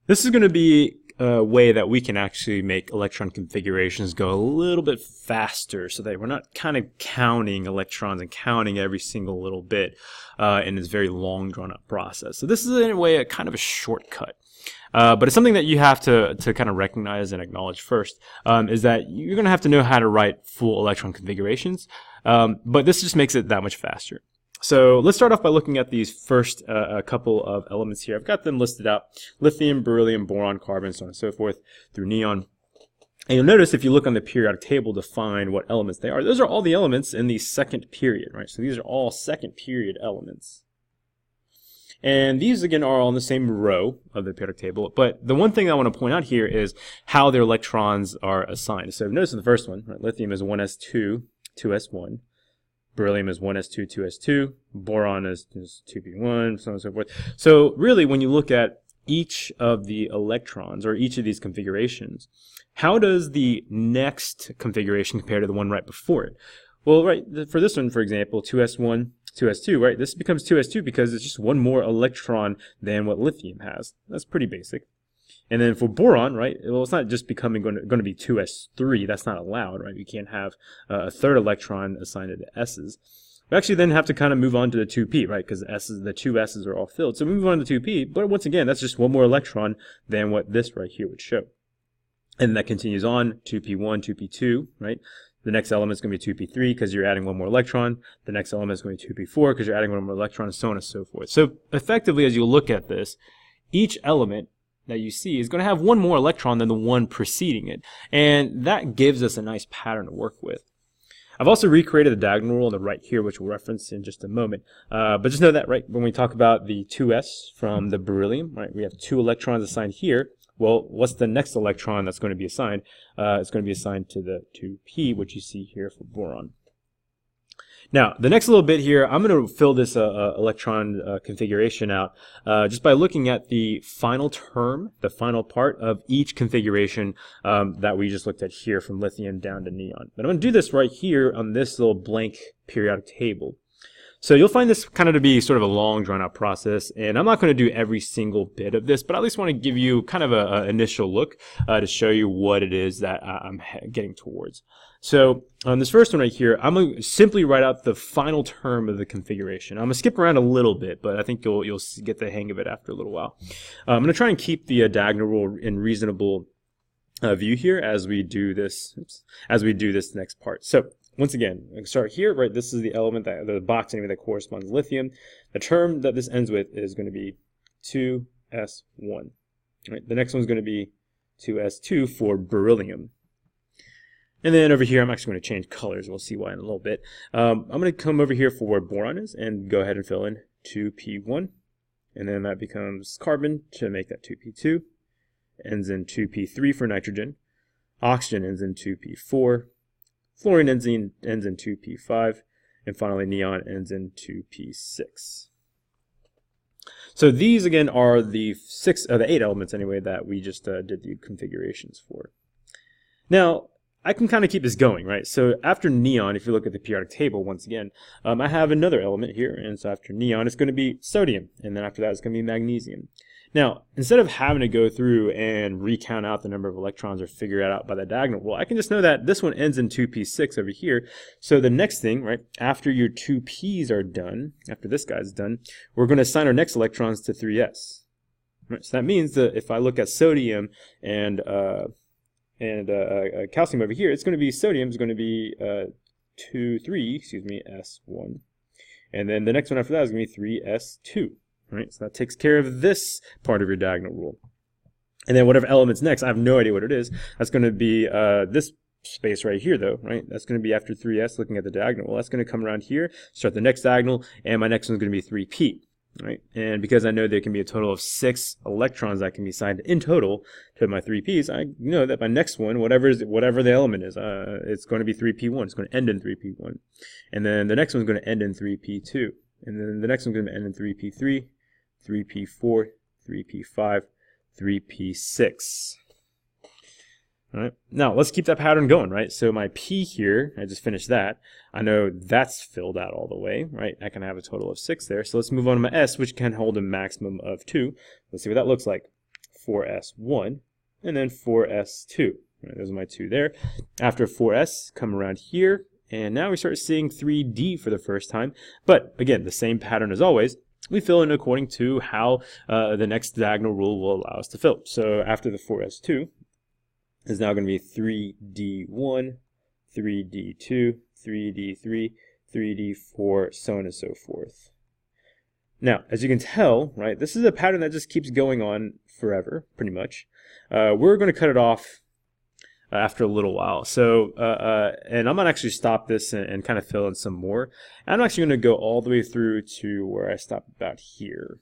This is going to be a way that we can actually make electron configurations go a little bit faster so that we're not kind of counting electrons and counting every single little bit in this very long drawn out process. So this is in a way a kind of a shortcut. But it's something that you have to kind of recognize and acknowledge first, is that you're going to have to know how to write full electron configurations, but this just makes it that much faster. So let's start off by looking at these first couple of elements here. I've got them listed out: lithium, beryllium, boron, carbon, so on and so forth, through neon. And you'll notice if you look on the periodic table to find what elements they are, those are all the elements in the second period, right? So these are all second period elements. And these, again, are all in the same row of the periodic table. But the one thing I want to point out here is how their electrons are assigned. So notice in the first one, right, lithium is 1s2, 2s1. Beryllium is 1s2, 2s2. Boron is 2p1, so on and so forth. So really, when you look at each of the electrons, or each of these configurations, how does the next configuration compare to the one right before it? Well, right, for this one, for example, 2s1, 2s2, right? This becomes 2s2 because it's just one more electron than what lithium has. That's pretty basic. And then for boron, right, well, it's not just becoming going to be 2s3. That's not allowed, right? You can't have a third electron assigned to s's. We actually then have to kind of move on to the 2p, right? Because the two s's are all filled. So we move on to 2p, but once again, that's just one more electron than what this right here would show. And that continues on, 2p1, 2p2, right? The next element is going to be 2p3 because you're adding one more electron. The next element is going to be 2p4 because you're adding one more electron, and so on and so forth. So effectively, as you look at this, each element that you see is going to have one more electron than the one preceding it. And that gives us a nice pattern to work with. I've also recreated the diagonal rule on the right here, which we'll reference in just a moment. But just know that, right, when we talk about the 2s from the beryllium, right, we have 2 electrons assigned here. Well, what's the next electron that's going to be assigned? It's going to be assigned to the 2p, which you see here for boron. Now, the next little bit here, I'm going to fill this electron configuration out just by looking at the final term, the final part of each configuration that we just looked at here from lithium down to neon. But I'm going to do this right here on this little blank periodic table. So you'll find this kind of to be sort of a long, drawn-out process, and I'm not going to do every single bit of this, but I at least want to give you kind of an initial look to show you what it is that I'm getting towards. So on this first one right here, I'm going to simply write out the final term of the configuration. I'm going to skip around a little bit, but I think you'll get the hang of it after a little while. I'm going to try and keep the diagonal rule in reasonable view here as we do this next part. So once again, I start here, right? This is the element, the box anyway, that corresponds to lithium. The term that this ends with is going to be 2s1. Right? The next one is going to be 2s2 for beryllium. And then over here, I'm actually going to change colors. We'll see why in a little bit. I'm going to come over here for where boron is and go ahead and fill in 2p1. And then that becomes carbon to make that 2p2. Ends in 2p3 for nitrogen. Oxygen ends in 2p4. Fluorine ends in 2p5, and finally neon ends in 2p6. So these again are the 8 elements anyway that we just did the configurations for. Now I can kind of keep this going, right? So after neon, if you look at the periodic table once again, I have another element here, and so after neon it's going to be sodium, and then after that it's going to be magnesium. Now, instead of having to go through and recount out the number of electrons or figure it out by the diagonal rule, I can just know that this one ends in 2p6 over here. So the next thing, right, after your 2p's are done, after this guy's done, we're going to assign our next electrons to 3s. Right, so that means that if I look at sodium and calcium over here, it's going to be sodium is going to be S1. And then the next one after that is going to be 3s2. Right, so that takes care of this part of your diagonal rule. And then whatever element's next, I have no idea what it is. That's going to be this space right here, though, right? That's going to be after 3s, looking at the diagonal. Well, that's going to come around here, start the next diagonal, and my next one's going to be 3p, right? And because I know there can be a total of 6 electrons that can be assigned in total to my 3p's, I know that my next one, whatever the element is, it's going to be 3p1. It's going to end in 3p1. And then the next one's going to end in 3p2. And then the next one's going to end in 3p3. 3p4, 3p5, 3p6. All right. Now, let's keep that pattern going, right? So my p here, I just finished that. I know that's filled out all the way, right? I can have a total of 6 there. So let's move on to my s, which can hold a maximum of 2. Let's see what that looks like. 4s1, and then 4s2. Right, those are my two there. After 4s, come around here, and now we start seeing 3d for the first time. But again, the same pattern as always. We fill in according to how the next diagonal rule will allow us to fill. So after the 4s2 is now going to be 3d1, 3d2, 3d3, 3d4, so on and so forth. Now, as you can tell, right, this is a pattern that just keeps going on forever, pretty much. We're going to cut it off after a little while. So, and I'm going to actually stop this and kind of fill in some more. I'm actually going to go all the way through to where I stopped about here.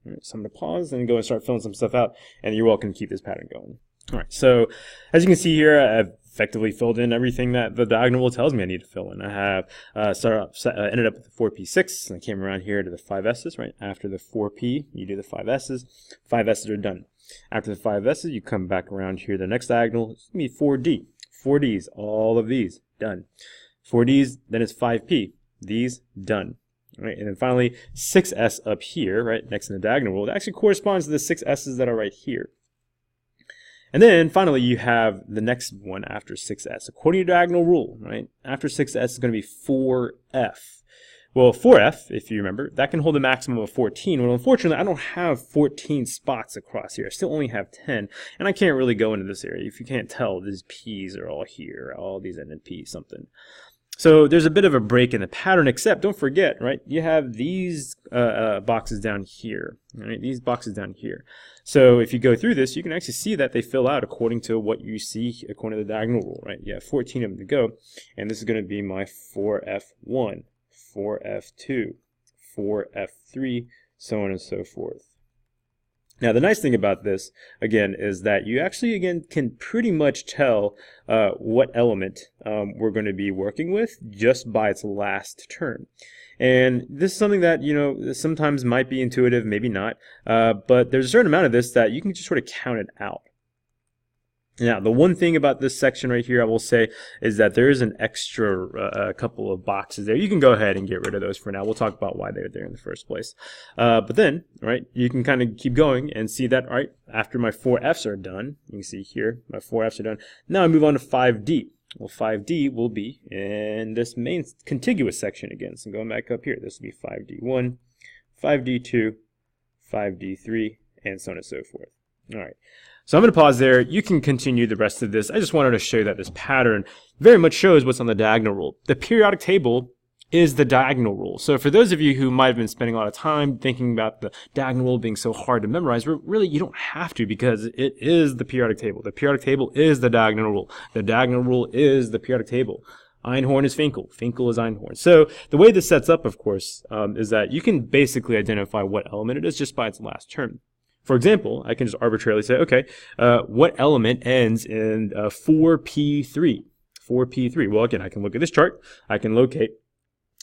All right, so I'm going to pause and go and start filling some stuff out, and you're welcome to keep this pattern going. All right, so as you can see here, I've effectively filled in everything that the diagonal rule tells me I need to fill in. I have ended up with the 4p6, and I came around here to the 5s's, right? After the 4p, you do the 5s's. 5s's are done. After the 5s's, you come back around here. The next diagonal is going to be 4d. 4d's, all of these, done. 4d's, then it's 5p. These, done. All right, and then finally, 6s up here, right, next in the diagonal rule. That actually corresponds to the 6s's that are right here. And then finally, you have the next one after 6s. According to diagonal rule, right, after 6s is going to be 4f. Well, 4f, if you remember, that can hold a maximum of 14. Well, unfortunately, I don't have 14 spots across here. I still only have 10, and I can't really go into this area. If you can't tell, these p's are all here. All these end in p something. So there's a bit of a break in the pattern, except don't forget, right, you have these boxes down here, right, these boxes down here. So if you go through this, you can actually see that they fill out according to what you see according to the diagonal rule, right? You have 14 of them to go, and this is going to be my 4f1, 4f2, 4f3, so on and so forth. Now, the nice thing about this, again, is that you actually, again, can pretty much tell what element we're going to be working with just by its last term. And this is something that, you know, sometimes might be intuitive, maybe not, but there's a certain amount of this that you can just sort of count it out. Now, the one thing about this section right here, I will say, is that there is an extra couple of boxes there. You can go ahead and get rid of those for now. We'll talk about why they're there in the first place. But then, right, you can kind of keep going and see that, right, after my 4f's are done, you can see here, my 4f's are done. Now I move on to 5d. Well, 5d will be in this main contiguous section again. So going back up here, this will be 5d1, 5d2, 5d3, and so on and so forth. All right. So I'm going to pause there. You can continue the rest of this. I just wanted to show you that this pattern very much shows what's on the diagonal rule. The periodic table is the diagonal rule. So for those of you who might have been spending a lot of time thinking about the diagonal rule being so hard to memorize, really you don't have to, because it is the periodic table. The periodic table is the diagonal rule. The diagonal rule is the periodic table. Einhorn is Finkel. Finkel is Einhorn. So the way this sets up, of course, is that you can basically identify what element it is just by its last term. For example, I can just arbitrarily say, okay, what element ends in 4p3? 4p3. Well, again, I can look at this chart. I can locate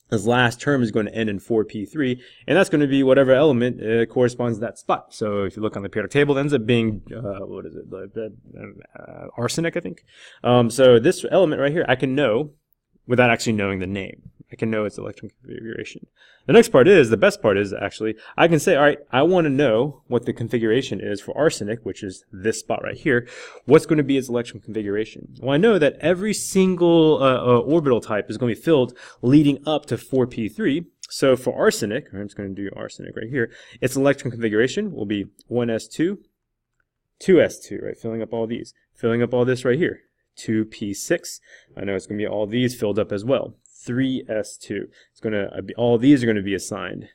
this last term is going to end in 4p3, and that's going to be whatever element corresponds to that spot. So if you look on the periodic table, it ends up being, what is it, arsenic, I think. So this element right here, I can know without actually knowing the name. I can know its electron configuration. The next part is, the best part is actually, I can say, all right, I want to know what the configuration is for arsenic, which is this spot right here. What's going to be its electron configuration? Well, I know that every single orbital type is going to be filled leading up to 4p3. So for arsenic, I'm just going to do arsenic right here, its electron configuration will be 1s2, 2s2, right? Filling up all these. Filling up all this right here. 2p6. I know it's going to be all these filled up as well. 3s2. It's going to be, all these are going to be assigned.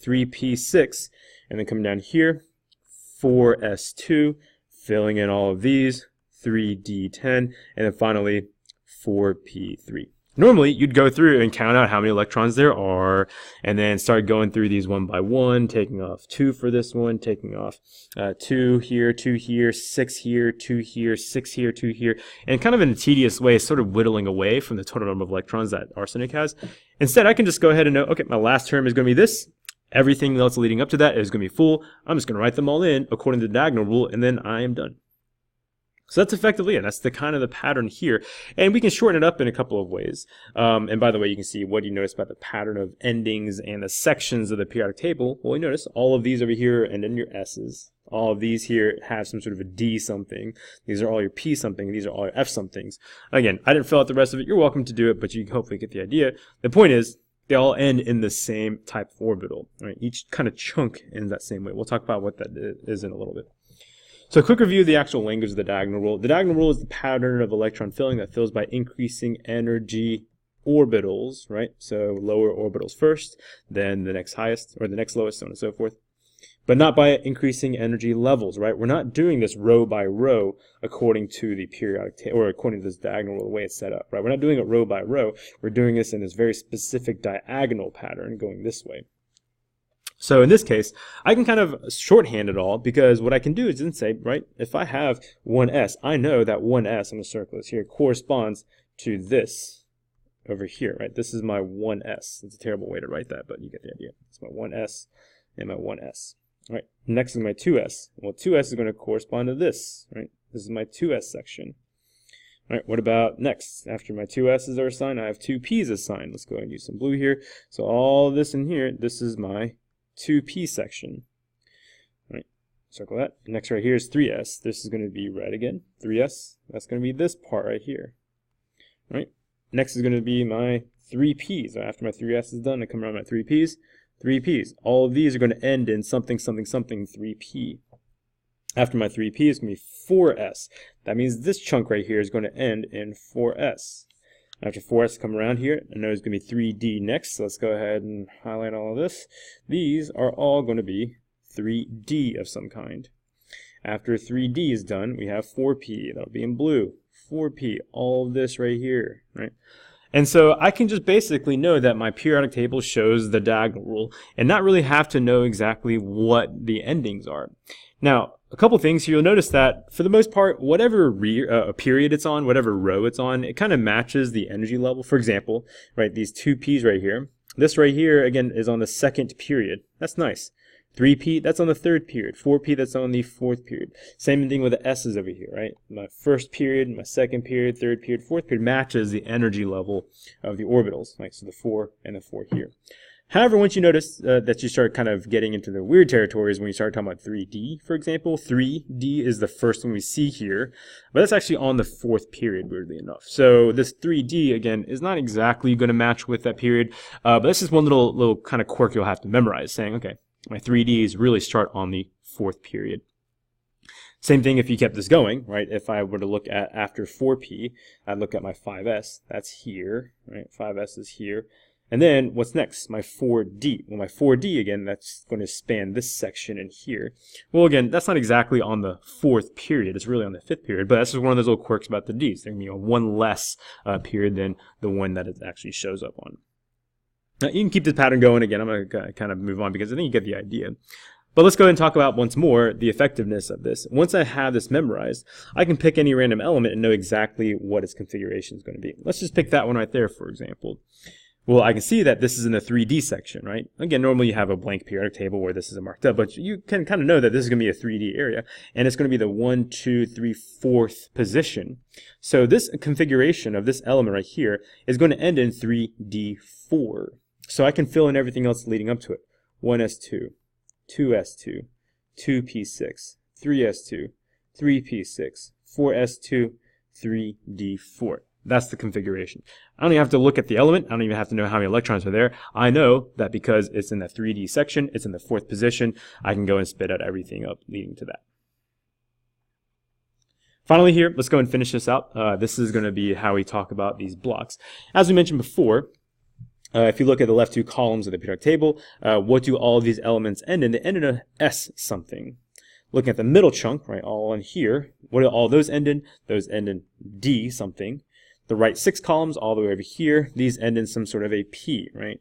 3p6, and then coming down here, 4s2, filling in all of these, 3d10, and then finally 4p3. Normally, you'd go through and count out how many electrons there are, and then start going through these one by one, taking off 2 for this one, taking off 2 here, 2 here, 6 here, 2 here, 6 here, 2 here, and kind of in a tedious way, sort of whittling away from the total number of electrons that arsenic has. Instead, I can just go ahead and know, okay, my last term is going to be this. Everything else leading up to that is going to be full. I'm just going to write them all in according to the diagonal rule, and then I am done. So that's effectively it. That's the kind of the pattern here. And we can shorten it up in a couple of ways. And by the way, you can see, what do you notice about the pattern of endings and the sections of the periodic table? Well, you notice all of these over here end in your S's. All of these here have some sort of a D something. These are all your P something. These are all your F somethings. Again, I didn't fill out the rest of it. You're welcome to do it, but you hopefully get the idea. The point is, they all end in the same type of orbital. Right? Each kind of chunk ends that same way. We'll talk about what that is in a little bit. So a quick review of the actual language of the diagonal rule. The diagonal rule is the pattern of electron filling that fills by increasing energy orbitals, right? So lower orbitals first, then the next highest, or the next lowest, so on and so forth. But not by increasing energy levels, right? We're not doing this row by row according to the periodic table, or according to this diagonal rule, the way it's set up, right? We're not doing it row by row. We're doing this in this very specific diagonal pattern going this way. So in this case, I can kind of shorthand it all, because what I can do is then say, right, if I have 1s, I know that 1s, I'm going to circle this here, corresponds to this over here, right? This is my 1s. It's a terrible way to write that, but you get the idea. It's my 1s and my 1s. All right, next is my 2s. Well, 2s is going to correspond to this, right? This is my 2s section. All right, what about next? After my 2s's are assigned, I have 2p's assigned. Let's go ahead and use some blue here. So all this in here, this is my 2p section. All right, circle that. Next right here is 3s. This is going to be red again. 3s, that's going to be this part right here. All right, next is going to be my 3p's. After my 3s is done, I come around my 3p's. 3p's. All of these are going to end in something, something, something 3p. After my 3p is going to be 4s. That means this chunk right here is going to end in 4s. After 4s come around here, I know it's going to be 3d next, so let's go ahead and highlight all of this. These are all going to be 3d of some kind. After 3d is done, we have 4p. That'll be in blue. 4p. All of this right here, right? And so I can just basically know that my periodic table shows the diagonal rule and not really have to know exactly what the endings are. Now, a couple things here. You'll notice that for the most part, whatever period it's on, whatever row it's on, it kind of matches the energy level. For example, right, these 2p's right here. This right here, again, is on the second period. That's nice. 3p, that's on the third period. 4p, that's on the fourth period. Same thing with the s's over here, right? My first period, my second period, third period, fourth period matches the energy level of the orbitals, right? So the 4 and the 4 here. However, once you notice that you start kind of getting into the weird territories when you start talking about 3D, for example. 3D is the first one we see here, but that's actually on the fourth period, weirdly enough. So this 3D, again, is not exactly going to match with that period, but that's just one little kind of quirk you'll have to memorize, saying, okay, my 3Ds really start on the fourth period. Same thing if you kept this going, right? If I were to look at after 4P, I'd look at my 5S. That's here, right? 5S is here. And then what's next? My 4D. Well, my 4D, again, that's going to span this section in here. Well, again, that's not exactly on the fourth period. It's really on the fifth period. But that's just one of those little quirks about the Ds. They're going to be on one less period than the one that it actually shows up on. Now, you can keep this pattern going. Again, I'm going to kind of move on because I think you get the idea. But let's go ahead and talk about once more the effectiveness of this. Once I have this memorized, I can pick any random element and know exactly what its configuration is going to be. Let's just pick that one right there, for example. Well, I can see that this is in the 3D section, right? Again, normally you have a blank periodic table where this isn't marked up, but you can kind of know that this is going to be a 3D area, and it's going to be the 1, 2, 3, 4th position. So this configuration of this element right here is going to end in 3D4. So I can fill in everything else leading up to it. 1s2, 2s2, 2p6, 3s2, 3p6, 4s2, 3d4. That's the configuration. I don't even have to look at the element. I don't even have to know how many electrons are there. I know that because it's in the 3D section, it's in the 4th position, I can go and spit out everything up leading to that. Finally here, let's go and finish this out. This is going to be how we talk about these blocks. As we mentioned before, if you look at the left two columns of the periodic table, what do all of these elements end in? They end in a S something. Looking at the middle chunk, right, all in here, what do all those end in? Those end in D something. The right 6 columns all the way over here, these end in some sort of a P, right?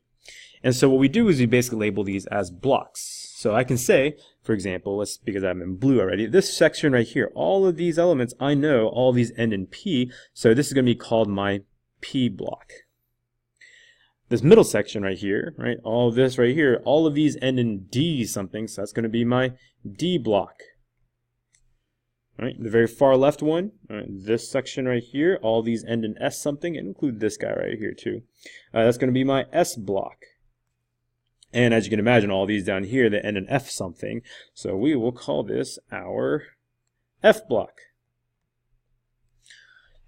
And so what we do is we basically label these as blocks. So I can say, for example, because I'm in blue already, this section right here, all of these elements, I know all these end in P, so this is going to be called my P block. This middle section right here, right, all of this right here, all of these end in D something, so that's going to be my D block. Right, the very far left one, right, this section right here, all these end in S something, and include this guy right here too. That's going to be my S block. And as you can imagine, all these down here, they end in F something. So we will call this our F block.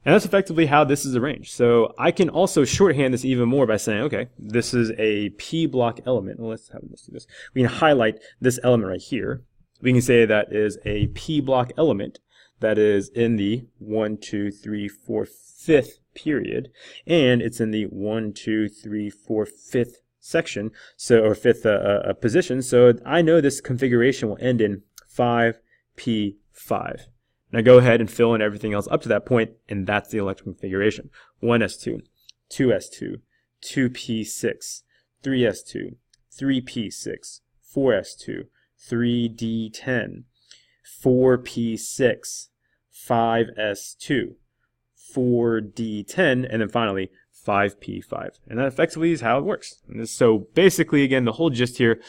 And that's effectively how this is arranged. So I can also shorthand this even more by saying, okay, this is a P block element. Well, let's do this. We can highlight this element right here. We can say that is a P block element that is in the 1, 2, 3, 4, 5th period, and it's in the 1, 2, 3, 4, 5th section, so or 5th position. So I know this configuration will end in 5P5. Now go ahead and fill in everything else up to that point, and that's the electron configuration. 1s2, 2s2, 2p6, 3s2, 3p6, 4s2, 3d10, 4p6, 5s2, 4d10, and then finally 5p5. And that effectively is how it works. And so basically, again, the whole gist here,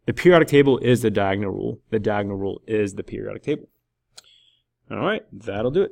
the periodic table is the diagonal rule. The diagonal rule is the periodic table. All right, that'll do it.